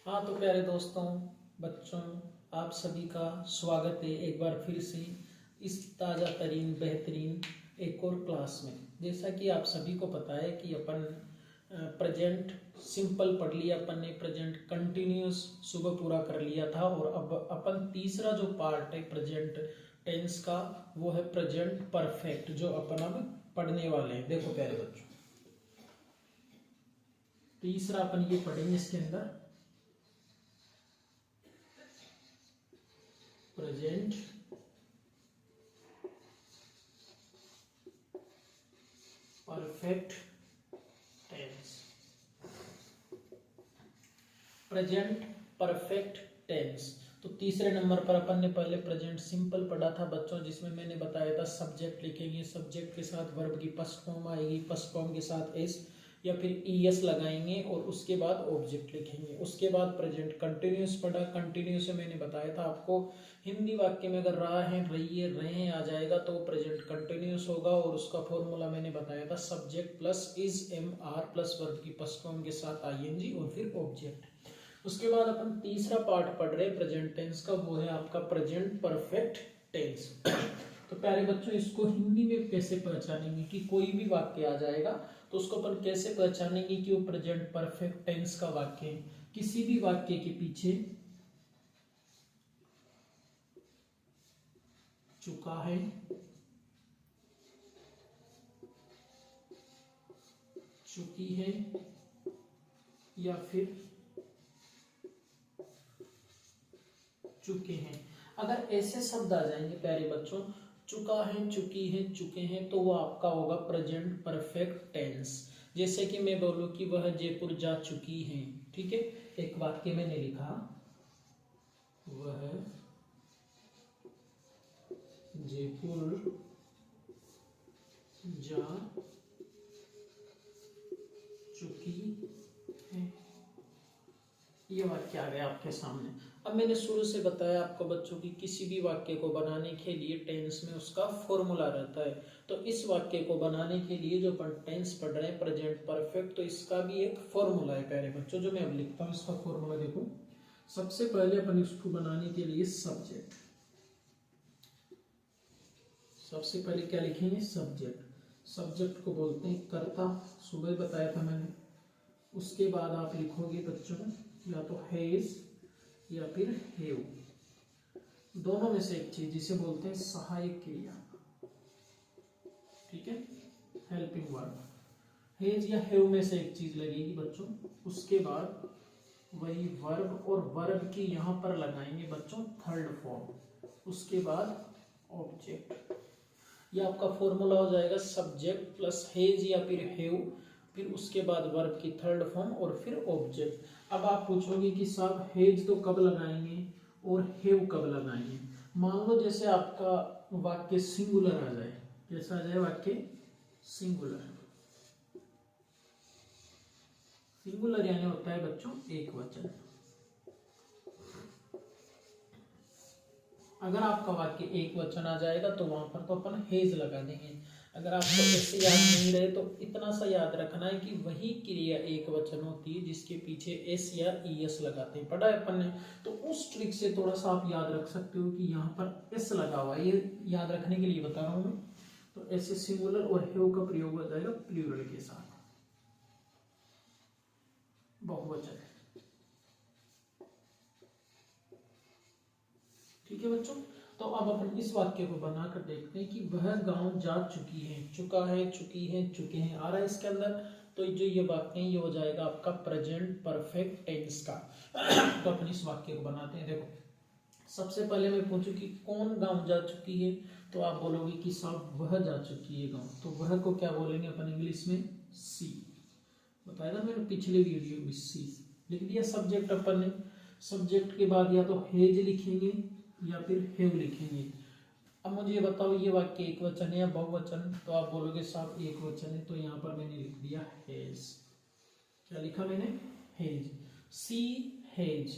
हाँ तो प्यारे दोस्तों, बच्चों, आप सभी का स्वागत है एक बार फिर से इस ताज़ा तरीन बेहतरीन एक और क्लास में। जैसा कि आप सभी को पता है कि अपन प्रेजेंट सिंपल पढ़ लिया, अपन ने प्रेजेंट कंटिन्यूस सुबह पूरा कर लिया था। और अब अपन तीसरा जो पार्ट है प्रेजेंट टेंस का, वो है प्रेजेंट परफेक्ट, जो अपन अब पढ़ने वाले हैं। देखो प्यारे बच्चों, तीसरा अपन ये पढ़ेंगे इसके अंदर present perfect tense. Present perfect tense. तो तीसरे नंबर पर अपन ने पहले प्रेजेंट सिंपल पढ़ा था बच्चों, जिसमें मैंने बताया था सब्जेक्ट लिखेंगे, सब्जेक्ट के साथ वर्ब की फर्स्ट फॉर्म आएगी, फर्स्ट फॉर्म के साथ एस या फिर ईएस लगाएंगे और उसके बाद ऑब्जेक्ट लिखेंगे। उसके बाद प्रेजेंट कंटिन्यूस पढ़ा। कंटिन्यूस में मैंने बताया था आपको हिंदी वाक्य में अगर रहा है, रहिए, रहे आ जाएगा तो प्रेजेंट कंटिन्यूस होगा। और उसका फॉर्मूला मैंने बताया था subject plus is am are plus verb की फर्स्ट फॉर्म के साथ आईएनजी और फिर ऑब्जेक्ट। उसके बाद अपन तीसरा पार्ट पढ़ रहे प्रेजेंट टेंस का, वो है आपका प्रेजेंट परफेक्ट टेंस। तो प्यारे बच्चों, इसको हिंदी में कैसे पहचानेंगे कि कोई भी वाक्य आ जाएगा तो उसको अपन कैसे पहचानेंगे कि वो प्रेजेंट परफेक्ट टेंस का वाक्य है। किसी भी वाक्य के पीछे चुका है, चुकी है या फिर चुके हैं, अगर ऐसे शब्द आ जाएंगे प्यारे बच्चों, चुका है, चुकी है, चुके हैं, तो वो आपका होगा प्रेजेंट परफेक्ट टेंस। जैसे कि मैं बोलूं कि वह जयपुर जा चुकी है, ठीक है। एक वाक्य मैंने लिखा, वह जयपुर जा चुकी है, ये वाक्य आ गया आपके सामने। अब मैंने शुरू से बताया आपको बच्चों की किसी भी वाक्य को बनाने के लिए टेंस में उसका फॉर्मूला रहता है। तो इस वाक्य को बनाने के लिए जो अपन टेंस पढ़ रहे हैं प्रेजेंट परफेक्ट, तो इसका भी एक फॉर्मूला है प्यारे बच्चों, जो मैं अब लिखता हूँ। इसका फॉर्मूला देखो, सबसे पहले अपन इसको बनाने के लिए सब्जेक्ट, सबसे पहले क्या लिखेंगे, सब्जेक्ट। सब्जेक्ट को बोलते हैं कर्ता, सुबह बताया था मैंने। उसके बाद आप लिखोगे बच्चों या तो हैज या फिर हैव, दोनों में से एक चीज, जिसे बोलते हैं सहायक क्रिया, ठीक है, हेल्पिंग वर्ब। हैज या हैव में से एक चीज लगेगी बच्चों। उसके बाद वही वर्ब, और वर्ब की यहां पर लगाएंगे बच्चों थर्ड फॉर्म। उसके बाद ऑब्जेक्ट। ये आपका फॉर्मूला हो जाएगा सब्जेक्ट प्लस हैज या फिर हैव, फिर उसके बाद वर्ब की थर्ड फॉर्म और फिर ऑब्जेक्ट। अब आप पूछोगे कि साहब हैज तो कब लगाएंगे और हैव कब लगाएंगे। मान लो जैसे आपका वाक्य सिंगुलर आ जाए, कैसा आ जाए वाक्य, सिंगुलर। सिंगुलर यानी होता है बच्चों एक वचन। अगर आपका वाक्य एक वचन आ जाएगा तो वहां पर तो अपन हेज लगा देंगे। अगर आपको ऐसे याद नहीं रहे तो इतना सा याद रखना है कि वही क्रिया एक वचन होती है जिसके पीछे एस या ईएस लगाते हैं, पढ़ा है अपन ने। तो उस ट्रिक से थोड़ा सा आप याद रख सकते हो कि यहाँ पर एस लगा हुआ है, ये याद रखने के लिए बता रहा हूँ मैं। तो ऐसे सिंगुलर और हेव का प्रयोग हो जाएगा प्लूरल के साथ, बहुवचन, ठीक है बच्चों। तो अब अपन इस वाक्य को बनाकर देखते हैं कि वह गांव जा चुकी है, चुका है, चुकी है, चुके हैं आ रहा है इसके अंदर। तो जो ये वाक्य है ये हो जाएगा आपका प्रेजेंट परफेक्ट टेंस का। तो अपन इस वाक्य को बनाते हैं। देखो, सबसे पहले मैं पूछूं कि कौन गांव जा चुकी है, तो आप बोलोगे कि साहब वह जा चुकी है गांव। तो वह को क्या बोलेंगे अपन इंग्लिश में, सी। बताया था मैंने पिछले वीडियो में, सी लिख दिया सब्जेक्ट अपन ने। सब्जेक्ट के बाद या तो हेज लिखेंगे या फिर हैव लिखेंगे। अब मुझे ये बताओ, ये वाक्य एक वचन है या बहुवचन। तो आप बोलोगे साहब एक वचन है, तो यहाँ पर मैंने लिख दिया हैज। क्या लिखा मैंने, हैज। सी हैज,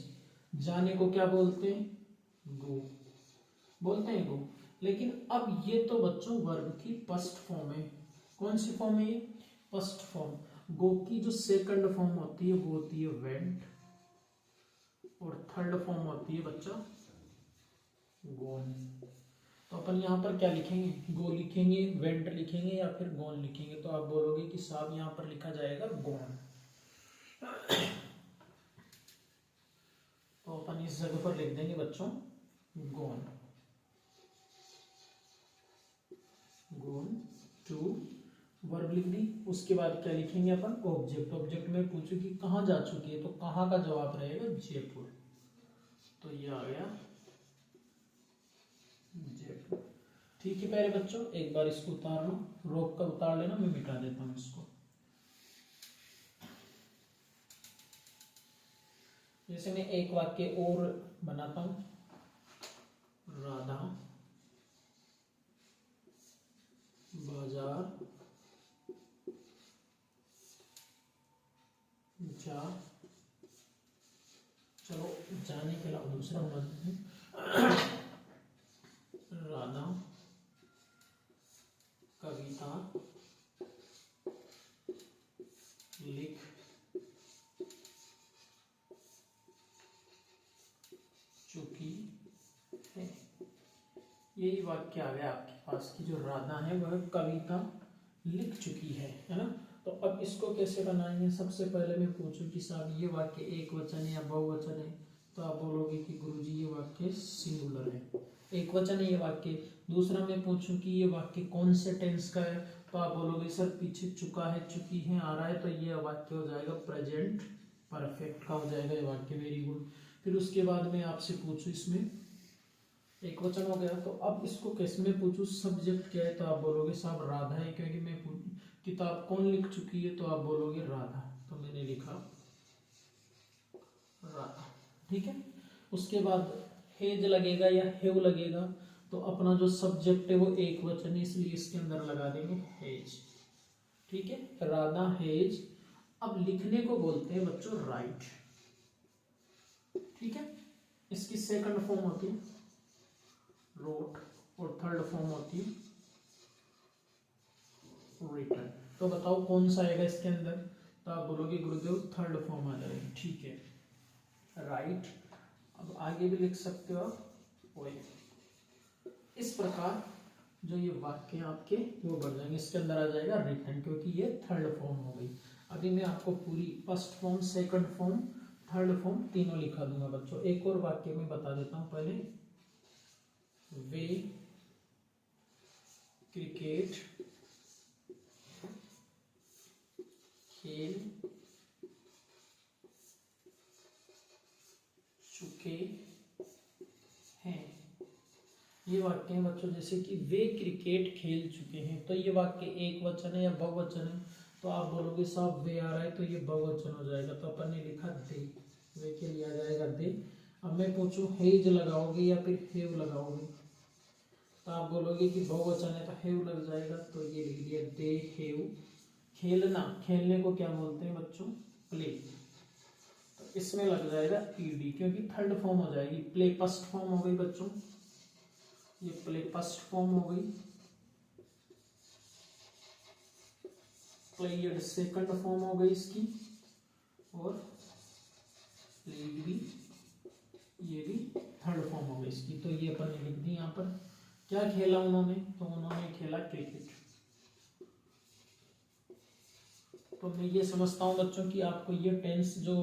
जाने को क्या बोलते हैं, गो, बोलते हैं गो। लेकिन अब ये तो बच्चों वर्ब की फर्स्ट फॉर्म है। कौन सी फॉर्म है ये, फर्स्ट फॉर्म। गो की जो सेकंड फॉर्म होती है वो होती है वेंट। और थर्ड फॉर्म होती है बच्चा गोन। तो अपन यहाँ पर क्या लिखेंगे, गो लिखेंगे, वेंट लिखेंगे या फिर गोन लिखेंगे। तो आप बोलोगे कि साहब यहाँ पर लिखा जाएगा गोन। तो अपन इस जगह पर लिख देंगे बच्चों गोन। गोन टू वर्ब लिख दी। उसके बाद क्या लिखेंगे अपन, ऑब्जेक्ट। ऑब्जेक्ट में पूछो कि कहाँ जा चुकी है, तो कहाँ का जवाब रहेगा जयपुर। तो ये आ गया जयपुर। ठीक है प्यारे बच्चों, एक बार इसको उतार लो, रोक कर उतार लेना, मैं मिटा देता हूँ इसको। जैसे मैं एक वाक्य और बनाता हूं, राधा बाजार जा, चलो जाने के अलावा दूसरा होना चाहिए, राधा कविता लिख चुकी है। यही वाक्य आ गया आपके पास कि जो राधा है वह कविता लिख चुकी है ना। तो अब इसको कैसे बनाएंगे, सबसे पहले मैं पूछूं कि साहब ये वाक्य एक वचन है या बहुवचन है, तो आप बोलोगे कि गुरुजी ये वाक्य सिंगुलर है, एक वचन है ये वाक्य। दूसरा मैं पूछूं कि ये वाक्य कौन से टेंस का है, तो आप बोलोगे सर पीछे चुका है, चुकी है आ रहा है, तो ये वाक्य हो जाएगा प्रेजेंट परफेक्ट का हो जाएगा ये वाक्य। Very good. फिर उसके बाद मैं आपसे पूछूं, इसमें एक वचन हो गया, तो अब इसको कैसे में पूछूं, सब्जेक्ट क्या है, तो आप बोलोगे साहब राधा है, क्योंकि मैं किताब कौन लिख चुकी है, तो आप बोलोगे राधा, तो मैंने लिखा राधा। ठीक है। उसके बाद हेज लगेगा या हेव लगेगा, तो अपना जो सब्जेक्ट है वो एक वचन है, इसलिए इसके अंदर लगा देंगे हेज। ठीक है, राधा हेज। अब लिखने को बोलते हैं बच्चों राइट। ठीक है, इसकी सेकंड फॉर्म होती है रोट और थर्ड फॉर्म होती है रिटन। तो बताओ कौन सा आएगा इसके अंदर, तो आप बोलोगे गुरुदेव थर्ड फॉर्म आ जाएगी। ठीक है, राइट। अब आगे भी लिख सकते हो आप पोएम। इस प्रकार जो ये वाक्य आपके वो बढ़ जाएंगे, इसके अंदर आ जाएगा रिटन, क्योंकि ये थर्ड फॉर्म हो गई। अभी मैं आपको पूरी first form, second form, third form तीनों लिखा दूंगा बच्चों। एक और वाक्य में बता देता हूं पहले, वे क्रिकेट खेल चुके हैं। ये वाक्य है बच्चों, जैसे कि वे क्रिकेट खेल चुके हैं, तो ये वाक्य एक वचन है या बहुवचन है, तो आप बोलोगे साहब वे आ रहा है, तो ये बहुवचन हो जाएगा, तो अपन ने लिखा दे, वे के लिए आ जाएगा दे। अब मैं पूछूं हेज लगाओगे या फिर हेव लगाओगे, तो आप बोलोगे कि बहुवचन है तो हेव लग जाएगा, तो ये लिख दिया दे हेव। खेलना, खेलने को क्या बोलते हैं बच्चों, प्ले, तो इसमें लग जाएगा ईडी, क्योंकि थर्ड फॉर्म हो जाएगी। प्ले फर्स्ट फॉर्म हो गई बच्चों, ये प्ले फर्स्ट फॉर्म हो गई, प्लेड सेकंड फॉर्म हो गई इसकी, और प्लेड भी, ये भी थर्ड फॉर्म हो गई इसकी। तो ये अपन ने लिख दी यहाँ पर। क्या खेला उन्होंने, तो उन्होंने खेला क्रिकेट। तो मैं ये समझता हूँ बच्चों कि आपको ये टेंस जो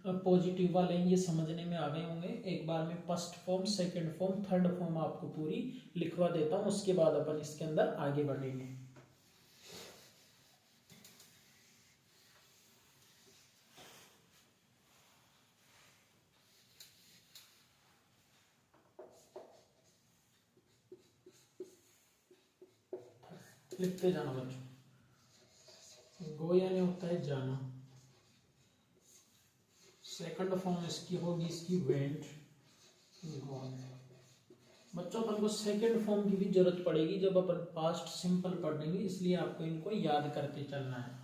पॉजिटिव वाले हैं ये समझने में आ गए होंगे। एक बार मैं first form, second form, third form आपको पूरी लिखवा देता हूँ, उसके बाद अपन इसके अंदर आगे बढ़ेंगे। लिखते जाना बच्चों। गो यानी होता है जाना, सेकंड फॉर्म इसकी होगी इसकी वेंट, गॉन। बच्चों अपन को सेकंड फॉर्म की भी जरूरत पड़ेगी जब अपन पास्ट सिंपल पढ़ेंगे, इसलिए आपको इनको याद करते चलना है।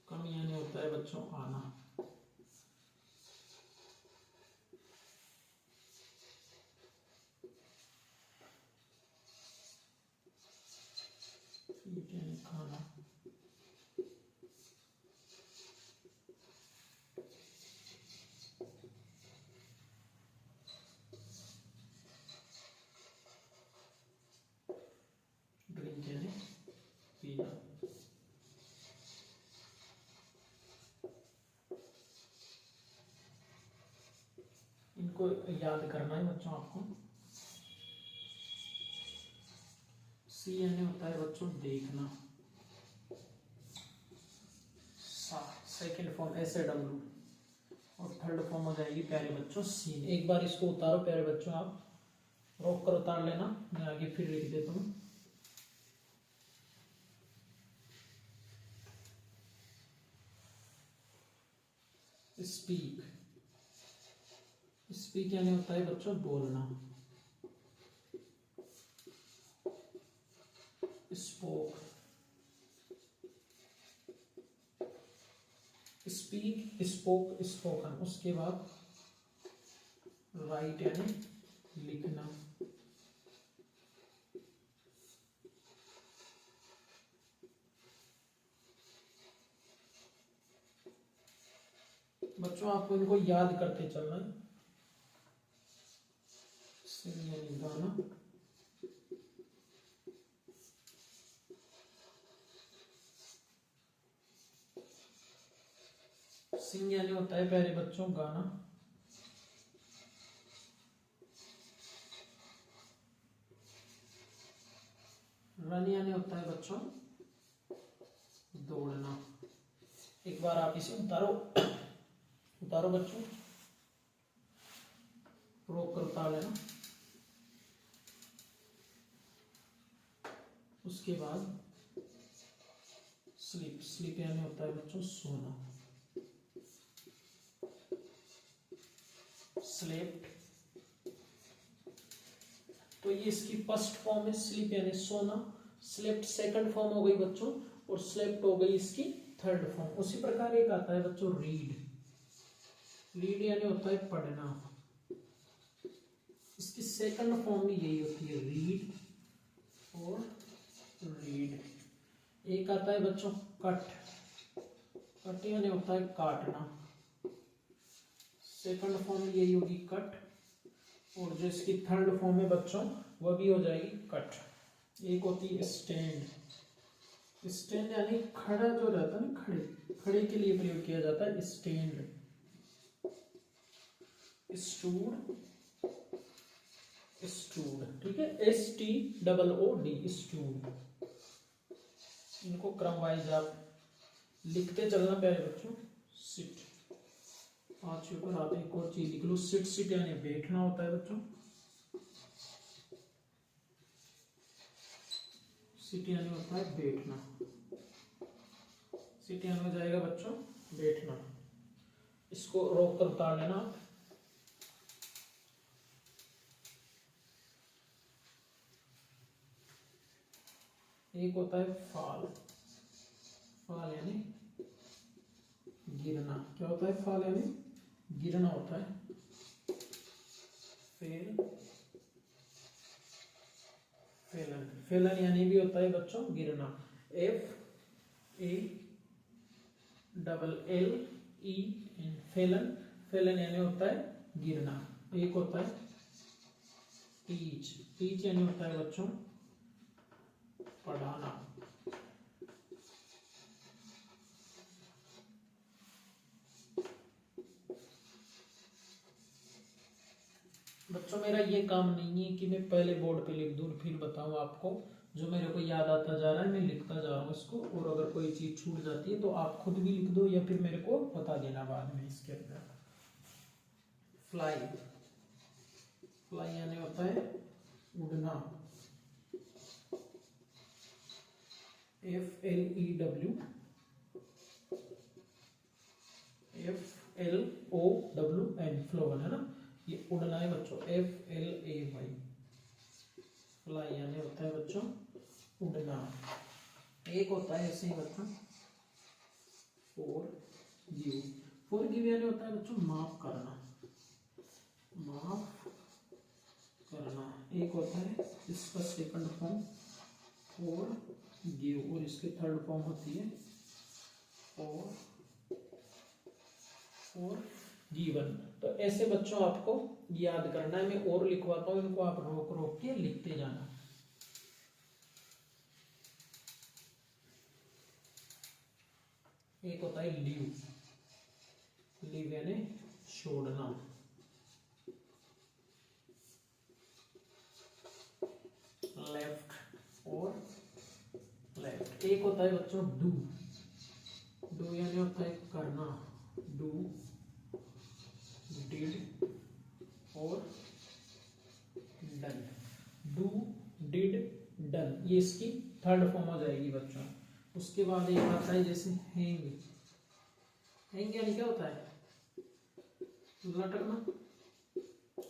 कम यानी होता है बच्चों आना, यानी खाना, ड्रिंक यानी पीना। इनको याद करना है बच्चों आपको। सी यानी होता है बच्चों देखना। Second form S A W और थर्ड फॉर्म हो जाएगी प्यारे बच्चों सीन। एक बार इसको उतारो प्यारे बच्चों, आप रोक कर उतार लेना, मैं आगे फिर लिख देता हूँ। स्पीक, स्पीक यानी होता है बच्चों बोलना। Spoke, speak, spoke, spoken. उसके बाद राइट यानी लिखना। बच्चों आपको इनको याद करते चलना है। सिंग यानी गाना, सिंग यानी होता है प्यारे बच्चों गाना। रन यानी होता है बच्चों दौड़ना। एक बार आप इसे उतारो, उतारो बच्चों, रोक कर उतार लेना। उसके बाद स्लीप, स्लीप यानी होता है बच्चों सोना। स्लेप्ट, तो ये इसकी फर्स्ट फॉर्म है स्लीप यानी सोना। स्लेप्ट सेकंड फॉर्म हो गई बच्चों, और स्लेप्ट हो गई इसकी थर्ड फॉर्म। उसी प्रकार एक आता है बच्चों रीड। रीड यानी होता है पढ़ना। इसकी सेकंड फॉर्म भी यही होती है, रीड और रीड। एक आता है बच्चों कट, कट यानी होता है काटना। सेकंड फॉर्म यही होगी कट, और जो इसकी थर्ड फॉर्म है बच्चों वह भी हो जाएगी कट। एक होती है स्टैंड, स्टैंड यानी खड़ा जो रहता है ना, खड़े, खड़े के लिए प्रयोग किया जाता है स्टैंड। स्टूड, स्टूड, ठीक है, STOOD, स्टूड। इनको क्रम वाइज आप लिखते चलना प्यारे बच्चों। सिट, पांच ऊपर आते एक और चीज लिख लो, सिट, सिट यानी बैठना होता है बच्चों। सिट यानी होता है बैठना। सिट यानी हो जाएगा बच्चों बैठना। इसको रोक कर उतार लेना आप। एक होता है फॉल, फॉल यानी गिरना। क्या होता है फॉल यानी गिरना होता है। फेल, फेलन, फेलन यानी भी होता है बच्चों गिरना। FALLEN, फेलन, फेलन यानी होता है गिरना। एक होता है टीच, टीच यानी होता है बच्चों पढ़ाना। बच्चों मेरा ये काम नहीं है कि मैं पहले बोर्ड पे लिख दूं फिर बताऊं आपको। जो मेरे को याद आता जा रहा है मैं लिखता जा रहा हूँ इसको, और अगर कोई चीज छूट जाती है तो आप खुद भी लिख दो या फिर मेरे को बता देना बाद में इसके अंदर। फ्लाई, फ्लाई यानी होता है उड़ना। FLEW, FLOWN, फ्लोवन है ना, ये उड़ना है बच्चों। FLAY, फ्लाई यानी होता है बच्चों उड़ना। एक होता है ऐसे ही बच्चों फॉरगिव, फॉरगिव यानी होता है बच्चों माफ करना, माफ करना। एक होता है इसका सेकंड फॉर्म फॉरगिव, और इसकी थर्ड फॉर्म होती है फॉरगिवन। तो ऐसे बच्चों आपको याद करना है। मैं और लिखवाता हूँ, इनको आप रोक रोक के लिखते जाना। एक होता है लीव, लीव यानी छोड़ना, लेफ्ट और लेफ्ट। एक होता है बच्चों डू, डू यानी होता है करना, डू, डिड और डन, डू, डिड, डन, ये इसकी थर्ड फॉर्म हो जाएगी बच्चों। उसके बाद एक आता है जैसे हैंग, हैंग यानी क्या होता है, लटकना,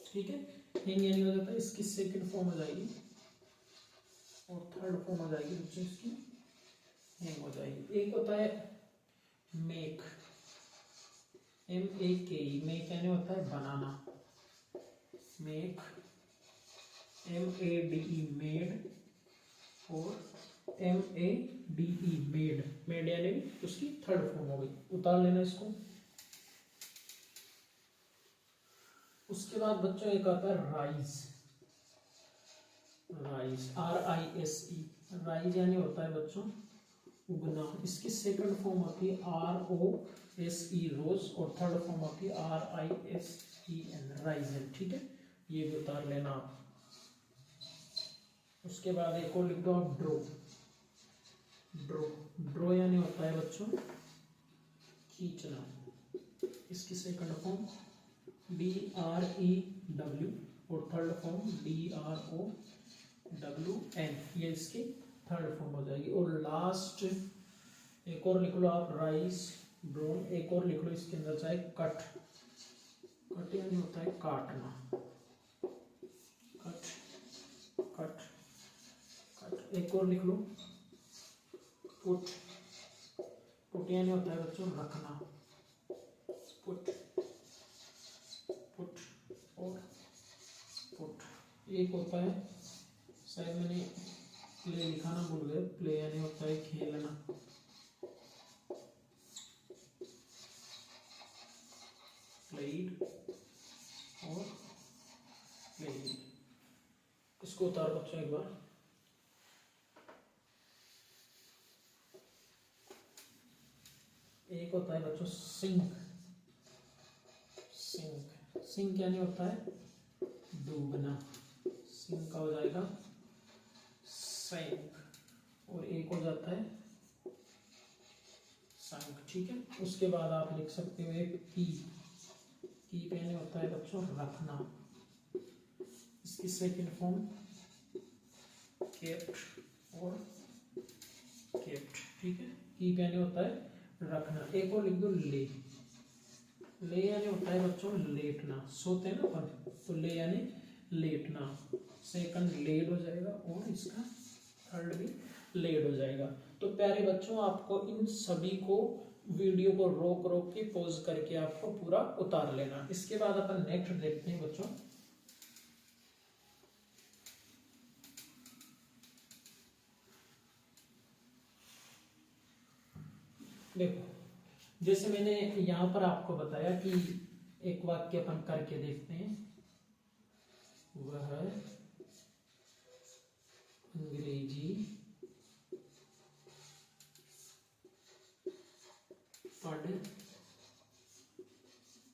ठीक है। हैंग यानी हो जाता है, इसकी सेकंड फॉर्म हो जाएगी और थर्ड फॉर्म हो जाएगी बच्चों इसकी हैंग हो जाएगी। एक होता है मेक, MEK, मेक यानी होता है बनाना, मेक, MADE मेड और MADE मेड, मेड यानी उसकी थर्ड फॉर्म हो गई, उतार लेना इसको। उसके बाद बच्चों एक आता है राइज, राइज, RISE, राइज यानी होता है बच्चों उगना, इसकी सेकंड फॉर्म होती है ROSE रोज और थर्ड फॉर्म होती है RISEN राइजन, ठीक है, ये भी उतार लेना आप। उसके बाद एक और लिख दो आप ड्रो, ड्रो, ड्रो यानी होता है बच्चों खींचना, इसकी सेकंड फॉर्म DREW और थर्ड फॉर्म DROWN, ये इसकी थर्ड फॉर्म हो जाएगी। और लास्ट एक और लिख लो आप राइस, ड्रोन, एक और लिख लो इसके अंदर चाहे कट, कट यानी होता है काटना, कट, कट, कट, एक और लिख लो पुट, पुट यानी होता है बच्चों रखना, पुट, पुट और पुट। एक होता है, शायद मैंने प्ले लिखा ना भूल गए, प्ले यानी होता है खेलना, प्लेड और प्लेड। इसको उतार बच्चों एक बार। एक होता है बच्चों सिंक, सिंक, सिंक यानी होता है डूबना, सिंक का हो जाएगा सैंक, और एक हो जाता है संक, ठीक है। उसके बाद आप लिख सकते हो एक कीप यानी होता है बच्चों रखना, इसकी सेकंड फॉर्म केप्ट और केप्ट, ठीक है, कीप यानी होता है रखना। एक और लिख दो ले, ले यानी होता है बच्चों लेटना, सोते हैं ना अपन, तो ले यानी लेटना, सेकंड लेड हो जाएगा और इसका थर्ड भी लेड हो जाएगा। तो प्यारे बच्चों आपको इन सभी को वीडियो को रोक रोक के पॉज करके आपको पूरा उतार लेना। इसके बाद अपन नेक्स्ट देखते हैं बच्चों। देखो जैसे मैंने यहाँ पर आपको बताया कि एक वाक्य अपन करके देखते हैं, वह अंग्रेजी पढ़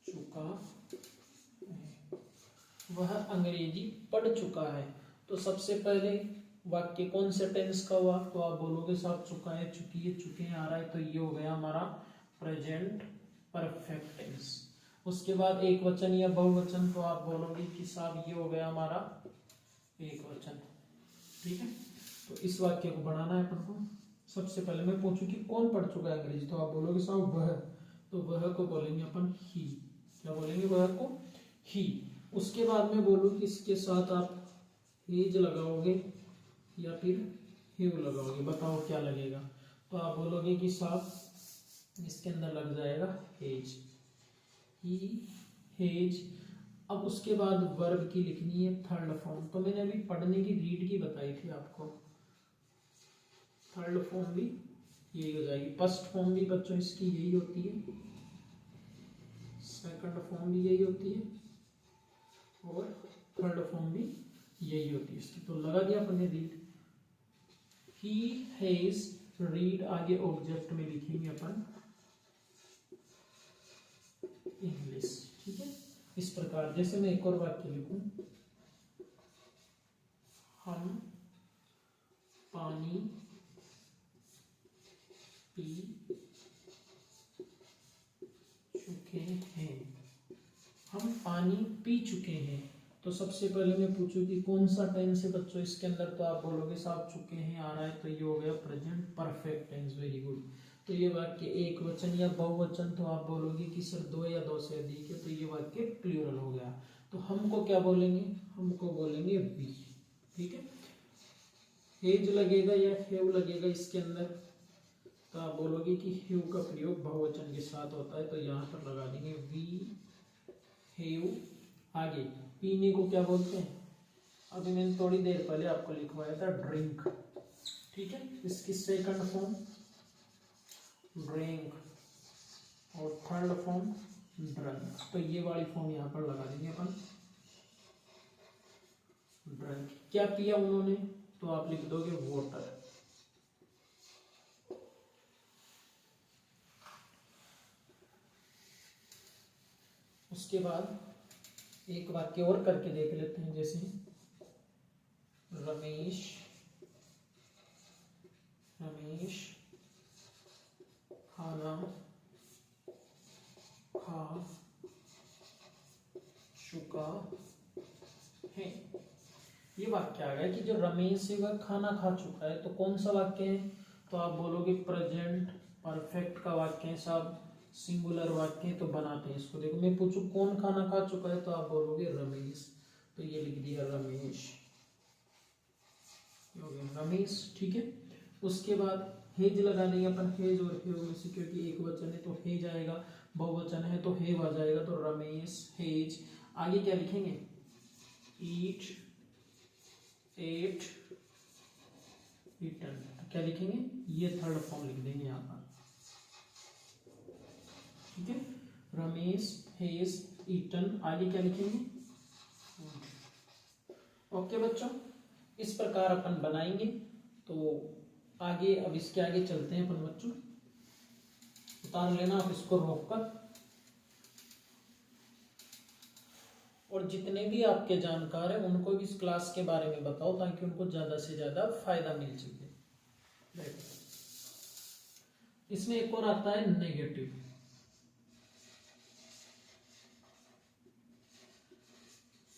चुका है, वह अंग्रेजी पढ़ चुका है। तो सबसे पहले वाक्य कौन से टेंस का हुआ, तो आप बोलोगे साहब चुका है, चुकी है, चुके हैं आ रहा है, तो ये हो गया हमारा प्रेजेंट परफेक्ट टेंस। उसके बाद एक वचन या बहुवचन, तो आप बोलोगे कि साहब ये हो गया हमारा एक वचन, ठीक है। तो इस वाक्य को बनाना है अपन को। सबसे पहले मैं पूछूं कि कौन पढ़ चुका है अंग्रेजी, तो आप बोलोगे साहब वह, तो वह को बोलेंगे अपन ही, क्या बोलेंगे, वह को ही। उसके बाद में बोलूँ कि इसके साथ आप हेज लगाओगे या फिर हेव लगाओगे, बताओ क्या लगेगा, तो आप बोलोगे कि साहब इसके अंदर लग जाएगा हेज, ही हेज। अब उसके बाद वर्ब की लिखनी है थर्ड फॉर्म, तो मैंने अभी पढ़ने की रीड की बताई थी आपको, थर्ड फॉर्म भी यही हो जाएगी, फर्स्ट फॉर्म भी बच्चों इसकी यही होती है, सेकंड फॉर्म भी यही होती है और थर्ड फॉर्म भी यही होती है इसकी। तो लगा दिया अपन ने रीड, ही हैज रीड, आगे ऑब्जेक्ट में लिखेंगे अपन इस प्रकार जैसे मैं एक और वाक्य लिखूं, हम पानी पी चुके हैं, हम पानी पी चुके हैं। तो सबसे पहले मैं पूछूं कि कौन सा टेंस है बच्चों इसके अंदर, तो आप बोलोगे साहब चुके हैं आ रहा है, तो ये हो गया present perfect tense. Very good. तो ये वाक्य एक वचन या बहुवचन, तो आप बोलोगे कि सर दो या दो से अधिक है, तो ये वाक्य प्लूरल हो गया। तो हमको क्या बोलेंगे, हमको बोलेंगे वी। ठीक है, हेज लगेगा या हेव लगेगा इसके अंदर, तो आप बोलोगे कि हेव का प्रयोग बहुवचन के साथ होता है, तो यहाँ पर लगा देंगे वी हेव। आगे पीने को क्या बोलते हैं, अभी मैंने थोड़ी देर पहले आपको लिखवाया था ड्रिंक। ठीक है, इसकी सेकंड फॉर्म ड्रिंक और थर्ड फॉर्म ड्रंक। तो ये वाली फॉर्म यहाँ पर लगा देंगे अपन, ड्रंक। क्या पिया उन्होंने, तो आप लिख दोगे वाटर। उसके बाद एक वाक्य और करके देख लेते हैं, जैसे रमेश खाना खा चुका है। ये वाक्य आ गया कि जो रमेश है वह खाना खा चुका है। तो कौन सा वाक्य है, तो आप बोलोगे प्रेजेंट परफेक्ट का वाक्य है साहब, सिंगुलर वाक्य है, तो बनाते हैं इसको। देखो मैं पूछूं कौन खाना खा चुका है, तो आप बोलोगे रमेश, तो ये लिख दिया रमेश, हो गया रमेश। ठीक है, उसके बाद हेज लगा देंगे अपन, हेज और हेव में से, क्योंकि एक वचन है तो हेज आएगा, बहुवचन है तो हेव आ जाएगा, तो रमेश हेज। आगे क्या लिखेंगे, ईट एट ईटन, क्या लिखेंगे, ये थर्ड फॉर्म लिख देंगे यहाँ पर। ठीक है, रमेश हेज ईटन। आगे क्या लिखेंगे, ओके बच्चों, इस प्रकार अपन बनाएंगे। तो आगे अब इसके आगे चलते हैं अपन बच्चों, उतार लेना आप इसको रोक कर, और जितने भी आपके जानकार हैं उनको भी इस क्लास के बारे में बताओ, ताकि उनको ज्यादा से ज्यादा फायदा मिल सके। इसमें एक और आता है नेगेटिव।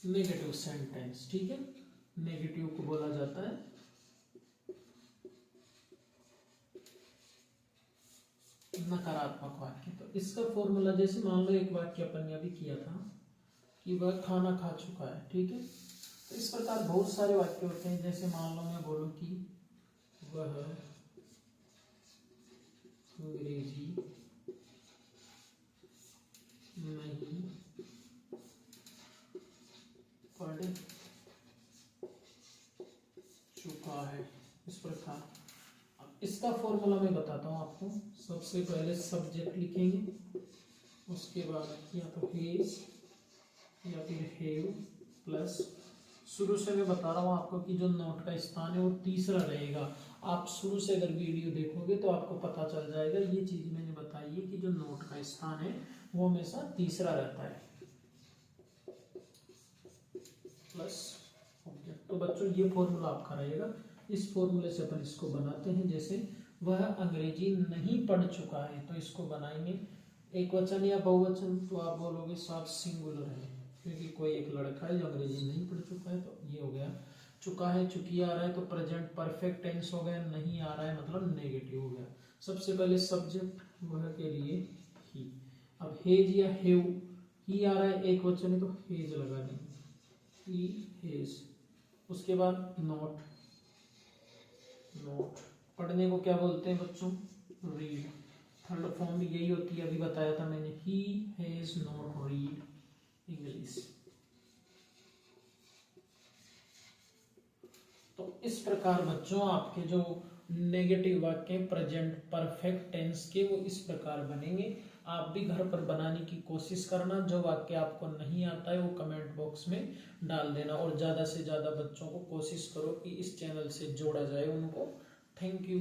नेगेटिव सेंटेंस, ठीक है, नेगेटिव को बोला जाता है नकारात्मक वाक्य। तो इसका फॉर्मूला, जैसे मान लो एक वाक्य अपन ने अभी किया था कि वह खाना खा चुका है। ठीक है, तो इस प्रकार बहुत सारे वाक्य होते हैं। जैसे मान लो मैं बोलूं कि वह अंग्रेजी नहीं पढ़ चुका है, इस प्रकार। अब इसका फॉर्मूला मैं बताता हूँ आपको। सबसे पहले सब्जेक्ट लिखेंगे, उसके बाद या तो हेज या फिर हेव प्लस, शुरू से मैं बता रहा हूँ आपको कि जो नोट का स्थान है वो तीसरा रहेगा। आप शुरू से अगर वीडियो देखोगे तो आपको पता चल जाएगा। ये चीज मैंने बताई है कि जो नोट का स्थान है वो हमेशा तीसरा रहता है, प्लस ऑब्जेक्ट। तो बच्चों ये फॉर्मूला आपका रहेगा, इस फॉर्मूले से अपन इसको बनाते हैं। जैसे वह अंग्रेजी नहीं पढ़ चुका है, तो इसको बनाएंगे एक वचन या बहुवचन, तो आप बोलोगे साहब सिंगुलर है, क्योंकि कोई एक लड़का है जो अंग्रेजी नहीं पढ़ चुका है। तो ये हो गया चुका है, चुकी आ रहा है तो प्रेजेंट परफेक्ट टेंस हो गया, नहीं आ रहा है मतलब नेगेटिव हो गया। सबसे पहले सब्जेक्ट वह के लिए ही। अब हेज या हेव, ही आ रहा है एक वचन है तो हेज लगा देंगे, ही हेज। उसके बाद नोट, नोट पढ़ने को क्या बोलते हैं बच्चों, रीड। थर्ड फॉर्म भी यही होती है, अभी बताया था मैंने, he has not read English. तो इस प्रकार बच्चों आपके जो नेगेटिव वाक्य प्रेजेंट परफेक्ट टेंस के, वो इस प्रकार बनेंगे। आप भी घर पर बनाने की कोशिश करना। जो वाक्य आपको नहीं आता है वो कमेंट बॉक्स में डाल देना, और ज़्यादा से ज़्यादा बच्चों को कोशिश करो कि इस चैनल से जोड़ा जाए उनको। Thank you.